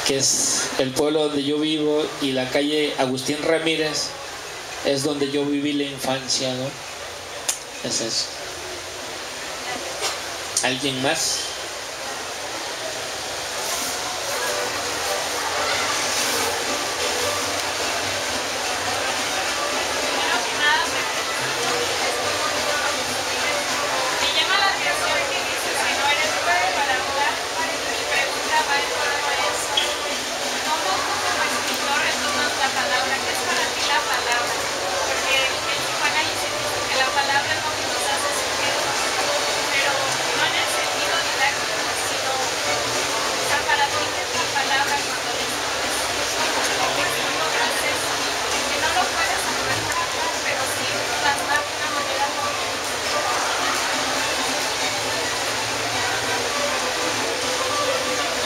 que es el pueblo donde yo vivo, y la calle Agustín Ramírez es donde yo viví la infancia, ¿no? Es eso. ¿Alguien más?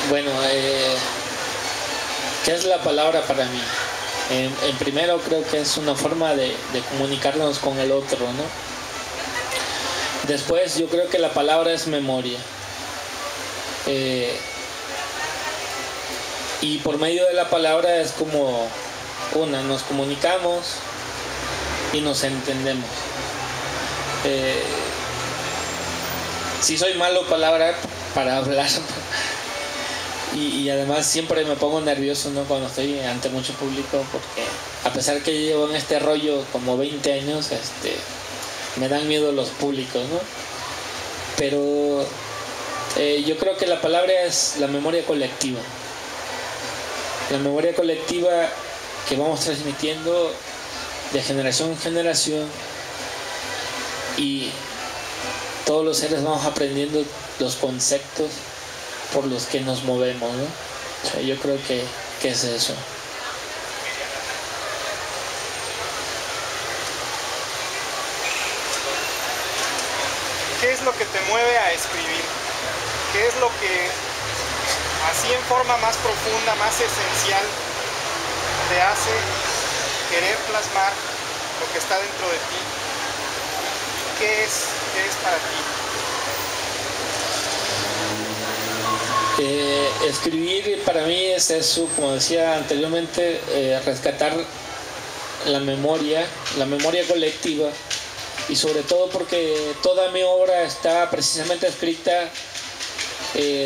Bueno, ¿qué es la palabra para mí? En primero creo que es una forma de comunicarnos con el otro, ¿no? Después yo creo que la palabra es memoria. Y por medio de la palabra es como nos comunicamos y nos entendemos. Sí soy malo para hablar. Y además siempre me pongo nervioso, ¿no? Cuando estoy ante mucho público, porque a pesar que llevo en este rollo como 20 años, me dan miedo los públicos, ¿no? Pero yo creo que la palabra es la memoria colectiva. La memoria colectiva que vamos transmitiendo de generación en generación, y todos los seres vamos aprendiendo los conceptos por los que nos movemos, ¿no? O sea, yo creo que es eso. ¿Qué es lo que te mueve a escribir? ¿Qué es lo que, así en forma más profunda, más esencial, te hace querer plasmar lo que está dentro de ti? ¿Qué es para ti? Escribir para mí es eso, como decía anteriormente, rescatar la memoria colectiva, y sobre todo porque toda mi obra está precisamente escrita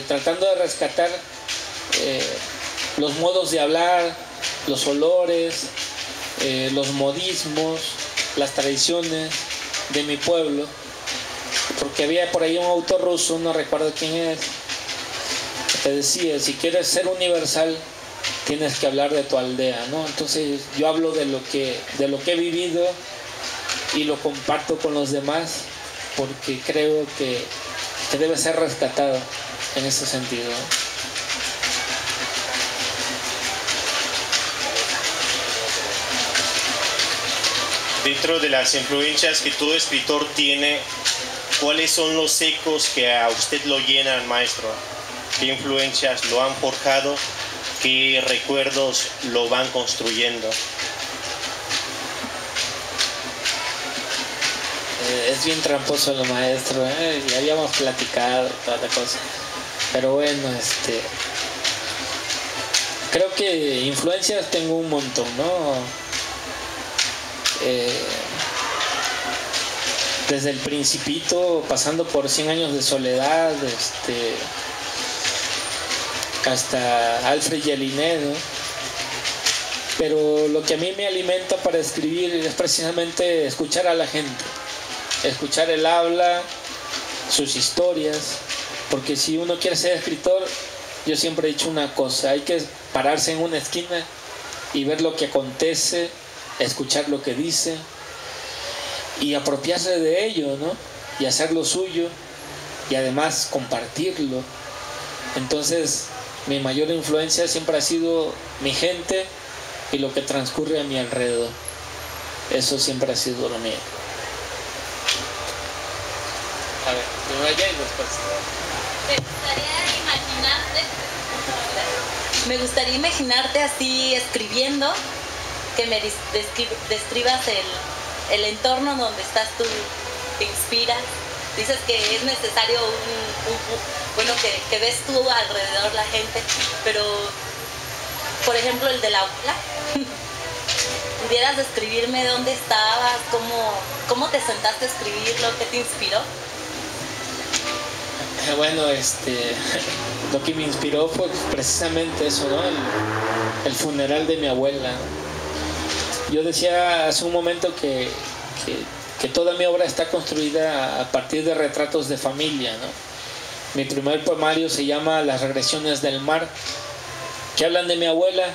tratando de rescatar los modos de hablar, los olores, los modismos, las tradiciones de mi pueblo, porque había por ahí un autor ruso, no recuerdo quién es, te decía, si quieres ser universal tienes que hablar de tu aldea, ¿no? Entonces yo hablo de lo que he vivido y lo comparto con los demás, porque creo que debe ser rescatado en ese sentido. Dentro de las influencias que todo escritor tiene, ¿cuáles son los ecos que a usted lo llenan, maestro? ¿Qué influencias lo han forjado? ¿Qué recuerdos lo van construyendo? Es bien tramposo el maestro, ya habíamos platicado toda la cosa. Pero bueno, creo que influencias tengo un montón, ¿no? Desde El Principito, pasando por 100 años de soledad, hasta Alfred Jelinek, ¿no? Pero lo que a mí me alimenta para escribir es precisamente escuchar a la gente, escuchar el habla, sus historias, porque si uno quiere ser escritor, yo siempre he dicho una cosa: hay que pararse en una esquina y ver lo que acontece, escuchar lo que dice y apropiarse de ello, ¿no? Y hacerlo suyo, y además compartirlo. Entonces mi mayor influencia siempre ha sido mi gente y lo que transcurre a mi alrededor. Eso siempre ha sido lo mío. A ver, primero ella y después. Me gustaría imaginarte así escribiendo, que me describas el entorno donde estás tú, te inspiras. Dices que es necesario bueno, que ves tú alrededor la gente, pero por ejemplo, el de la abuela. ¿Pudieras describirme dónde estabas? ¿Cómo te sentaste a escribirlo? ¿Qué te inspiró? Bueno, lo que me inspiró fue precisamente eso, ¿no? El funeral de mi abuela, ¿no? Yo decía hace un momento que toda mi obra está construida a partir de retratos de familia, ¿no? Mi primer poemario se llama Las regresiones del mar, que hablan de mi abuela,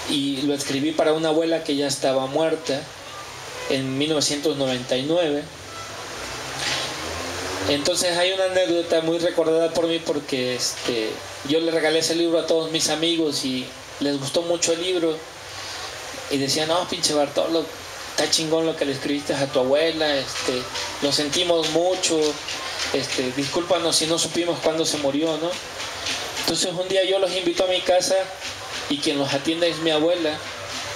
y lo escribí para una abuela que ya estaba muerta en 1999. Entonces hay una anécdota muy recordada por mí porque yo le regalé ese libro a todos mis amigos y les gustó mucho el libro y decían, no, pinche Bartolo, está chingón lo que le escribiste a tu abuela, lo sentimos mucho, discúlpanos si no supimos cuándo se murió, ¿no? Entonces un día yo los invito a mi casa y quien los atiende es mi abuela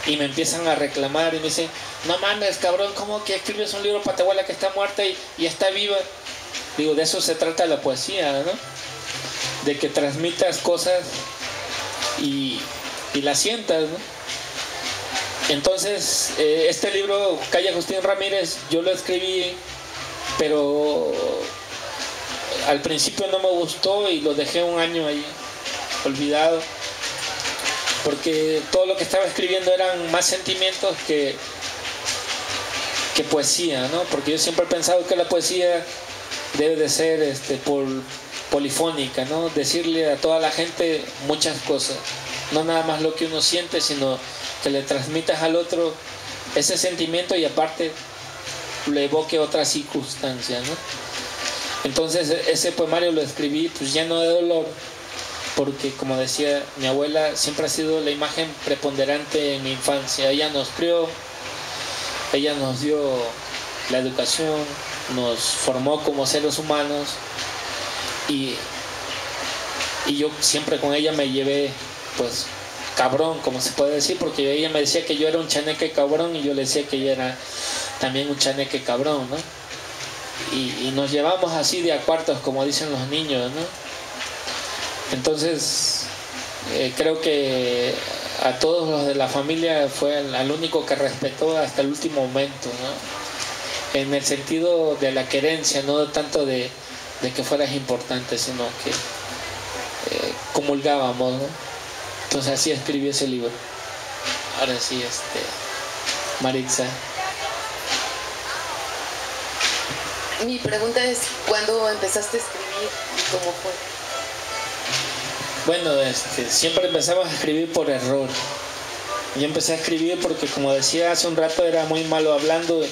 y me empiezan a reclamar y me dicen, no mames, cabrón, ¿cómo que escribes un libro para tu abuela que está muerta y está viva? Digo, de eso se trata la poesía, ¿no? De que transmitas cosas y las sientas, ¿no? Entonces, este libro, Calle Agustín Ramírez, yo lo escribí, pero al principio no me gustó y lo dejé un año ahí, olvidado, porque todo lo que estaba escribiendo eran más sentimientos que poesía, ¿no? Porque yo siempre he pensado que la poesía debe de ser polifónica, ¿no? Decirle a toda la gente muchas cosas, no nada más lo que uno siente, sino que le transmitas al otro ese sentimiento y aparte le evoque otra circunstancia, ¿no? Entonces ese poemario lo escribí pues lleno de dolor, porque como decía, mi abuela siempre ha sido la imagen preponderante en mi infancia. Ella nos crió, ella nos dio la educación, nos formó como seres humanos y yo siempre con ella me llevé pues cabrón, como se puede decir, porque ella me decía que yo era un chaneque cabrón y yo le decía que ella era también un chaneque cabrón, ¿no? Y nos llevamos así de a cuartos, como dicen los niños, ¿no? Entonces creo que a todos los de la familia fue el único que respetó hasta el último momento, ¿no? En el sentido de la querencia, no tanto de que fueras importante, sino que comulgábamos, ¿no? Entonces así escribí ese libro. Ahora sí, Maritza. Mi pregunta es, ¿cuándo empezaste a escribir y cómo fue? Bueno, siempre empezamos a escribir por error. Yo empecé a escribir porque, como decía hace un rato, era muy malo hablando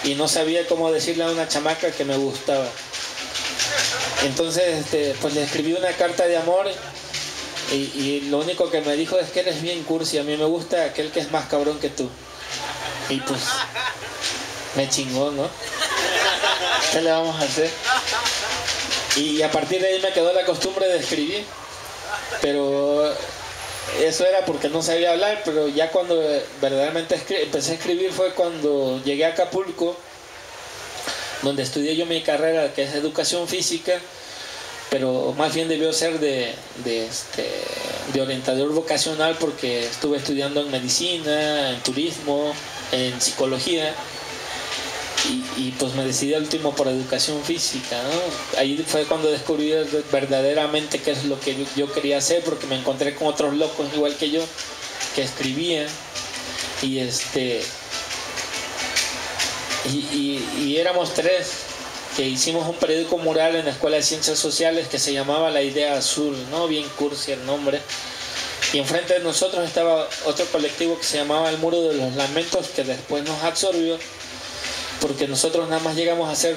y no sabía cómo decirle a una chamaca que me gustaba. Entonces, pues le escribí una carta de amor y lo único que me dijo es que eres bien cursi, a mí me gusta aquel que es más cabrón que tú. Y pues me chingó, ¿no? ¿Qué le vamos a hacer? Y a partir de ahí me quedó la costumbre de escribir, pero eso era porque no sabía hablar. Pero ya cuando verdaderamente empecé a escribir fue cuando llegué a Acapulco, donde estudié yo mi carrera, que es educación física, pero más bien debió ser de orientador vocacional, porque estuve estudiando en medicina, en turismo, en psicología. Y pues me decidí al último por educación física, ¿no? Ahí fue cuando descubrí verdaderamente qué es lo que yo quería hacer, porque me encontré con otros locos igual que yo que escribían y éramos tres que hicimos un periódico mural en la Escuela de Ciencias Sociales que se llamaba La Idea Azul, ¿no? Bien cursi el nombre. Y enfrente de nosotros estaba otro colectivo que se llamaba El Muro de los Lamentos, que después nos absorbió, porque nosotros nada más llegamos a hacer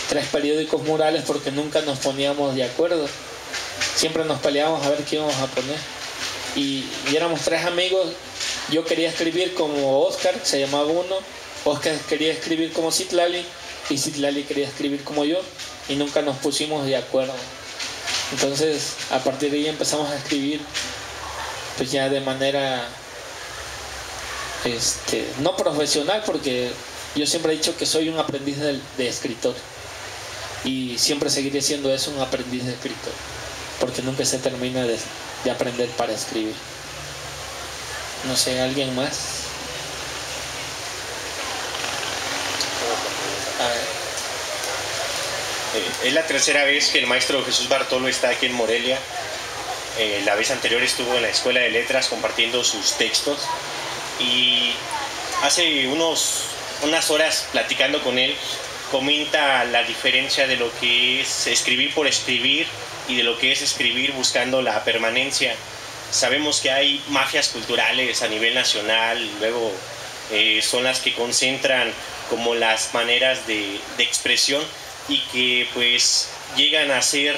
3 periódicos murales porque nunca nos poníamos de acuerdo. Siempre nos peleábamos a ver qué íbamos a poner. Y éramos 3 amigos. Yo quería escribir como Oscar, se llamaba uno. Oscar quería escribir como Citlali y Citlali quería escribir como yo. Y nunca nos pusimos de acuerdo. Entonces, a partir de ahí empezamos a escribir pues ya de manera no profesional, porque yo siempre he dicho que soy un aprendiz de escritor y siempre seguiré siendo eso, un aprendiz de escritor, porque nunca se termina de aprender para escribir. No sé, ¿alguien más? A ver. Es la tercera vez que el maestro Jesús Bartolo está aquí en Morelia. La vez anterior estuvo en la Escuela de Letras compartiendo sus textos, y hace unas horas platicando con él comenta la diferencia de lo que es escribir por escribir y de lo que es escribir buscando la permanencia. Sabemos que hay mafias culturales a nivel nacional, luego son las que concentran como las maneras de expresión, y que pues llegan a ser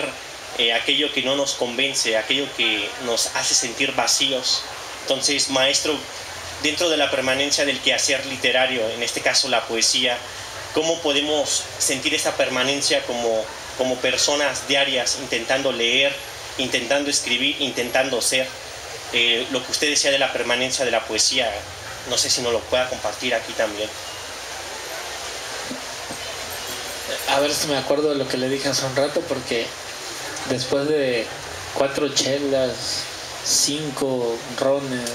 aquello que no nos convence, aquello que nos hace sentir vacíos. Entonces, maestro, dentro de la permanencia del quehacer literario, en este caso la poesía, ¿cómo podemos sentir esa permanencia como personas diarias, intentando leer, intentando escribir, intentando ser? Lo que usted decía de la permanencia de la poesía, no sé si nos lo pueda compartir aquí también. A ver si me acuerdo de lo que le dije hace un rato, porque después de 4 chelas, 5 rones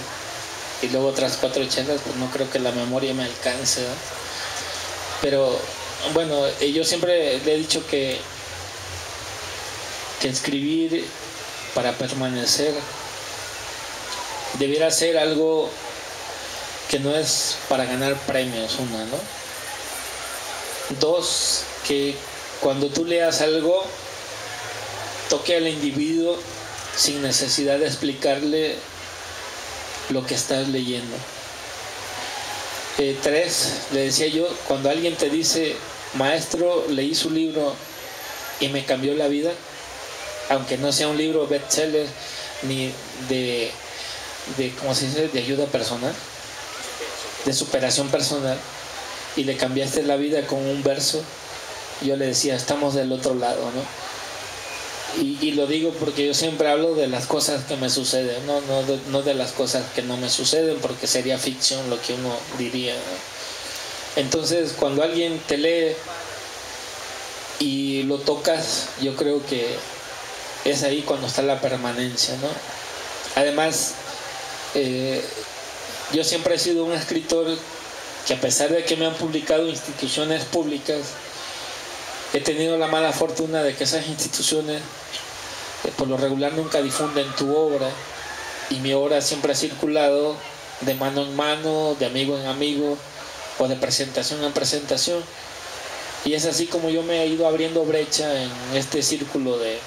y luego otras 4 chelas, pues no creo que la memoria me alcance, ¿no? Pero bueno, yo siempre le he dicho que escribir para permanecer debiera ser algo que no es para ganar premios, una, ¿no? 2, que cuando tú leas algo toque al individuo sin necesidad de explicarle lo que estás leyendo. 3, le decía yo, cuando alguien te dice, maestro, leí su libro y me cambió la vida, aunque no sea un libro bestseller ni de ¿cómo se dice?, de ayuda personal, de superación personal, y le cambiaste la vida con un verso, yo le decía, estamos del otro lado, ¿no? Y lo digo porque yo siempre hablo de las cosas que me suceden, no de las cosas que no me suceden, porque sería ficción lo que uno diría, ¿no? Entonces, cuando alguien te lee y lo tocas, yo creo que es ahí cuando está la permanencia, ¿no? Además, yo siempre he sido un escritor que, a pesar de que me han publicado instituciones públicas, he tenido la mala fortuna de que esas instituciones por lo regular nunca difunden tu obra, y mi obra siempre ha circulado de mano en mano, de amigo en amigo, o de presentación en presentación, y es así como yo me he ido abriendo brecha en este círculo de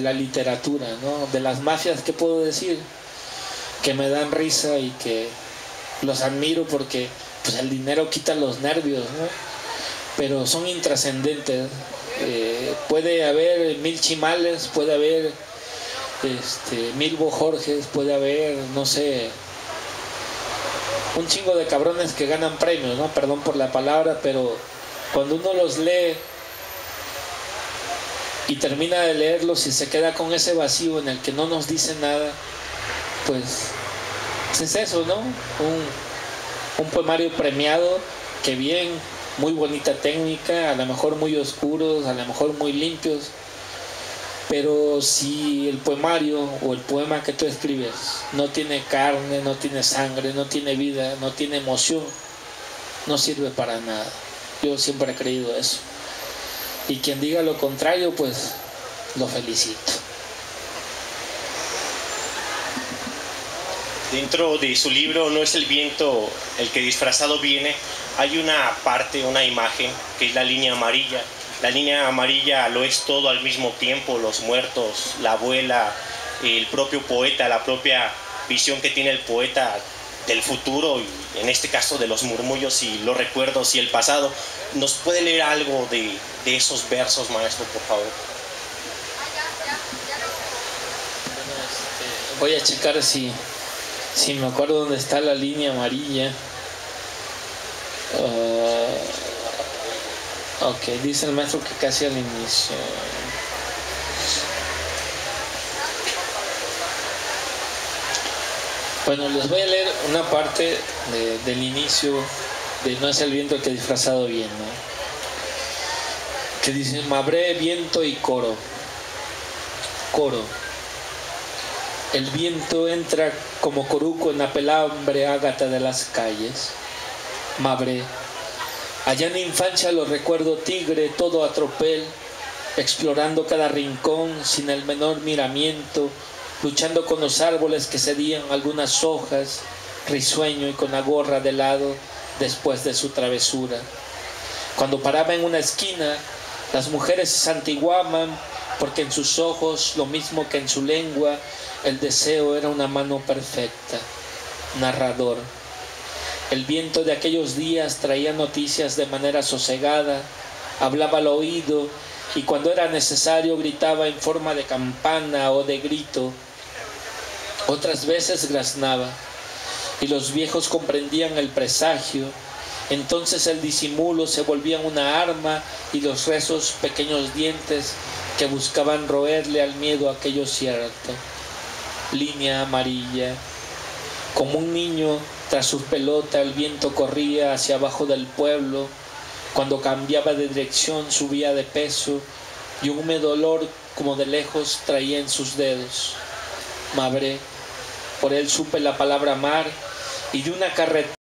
la literatura, ¿no? De las mafias, que puedo decir, que me dan risa y que los admiro porque pues el dinero quita los nervios, ¿no? Pero son intrascendentes. Puede haber 1000 Chimales, puede haber 1000 Bojorges, puede haber, no sé, un chingo de cabrones que ganan premios, ¿no? Perdón por la palabra, pero cuando uno los lee y termina de leerlos y se queda con ese vacío en el que no nos dice nada, pues es eso, ¿no? Un poemario premiado, que bien, muy bonita técnica, a lo mejor muy oscuros, a lo mejor muy limpios, pero si el poemario o el poema que tú escribes no tiene carne, no tiene sangre, no tiene vida, no tiene emoción, no sirve para nada. Yo siempre he creído eso, y quien diga lo contrario, pues lo felicito. Dentro de su libro No es el viento el que disfrazado viene, hay una parte, una imagen, que es la línea amarilla. La línea amarilla lo es todo al mismo tiempo: los muertos, la abuela, el propio poeta, la propia visión que tiene el poeta del futuro, y en este caso de los murmullos y los recuerdos y el pasado. ¿Nos puede leer algo de esos versos, maestro, por favor? Voy a checar si me acuerdo dónde está la línea amarilla. Ok, dice el maestro que casi al inicio. Bueno, les voy a leer una parte del inicio de No es el viento el que disfrazado viene, ¿no? Que dice: Mabré, viento y coro. Coro. El viento entra como coruco en la pelambre ágata de las calles. Mabré, allá en la infancia lo recuerdo tigre, todo a tropel, explorando cada rincón sin el menor miramiento, luchando con los árboles que cedían algunas hojas, risueño y con la gorra de lado después de su travesura. Cuando paraba en una esquina, las mujeres se santiguaban porque en sus ojos, lo mismo que en su lengua, el deseo era una mano perfecta. Narrador. El viento de aquellos días traía noticias de manera sosegada, hablaba al oído y cuando era necesario gritaba en forma de campana o de grito. Otras veces graznaba y los viejos comprendían el presagio. Entonces el disimulo se volvía una arma y los rezos pequeños dientes que buscaban roerle al miedo aquello cierto. Línea amarilla. Como un niño tras su pelota el viento corría hacia abajo del pueblo. Cuando cambiaba de dirección subía de peso y un húmedo olor como de lejos traía en sus dedos. Mabré. Por él supe la palabra mar y de una carretera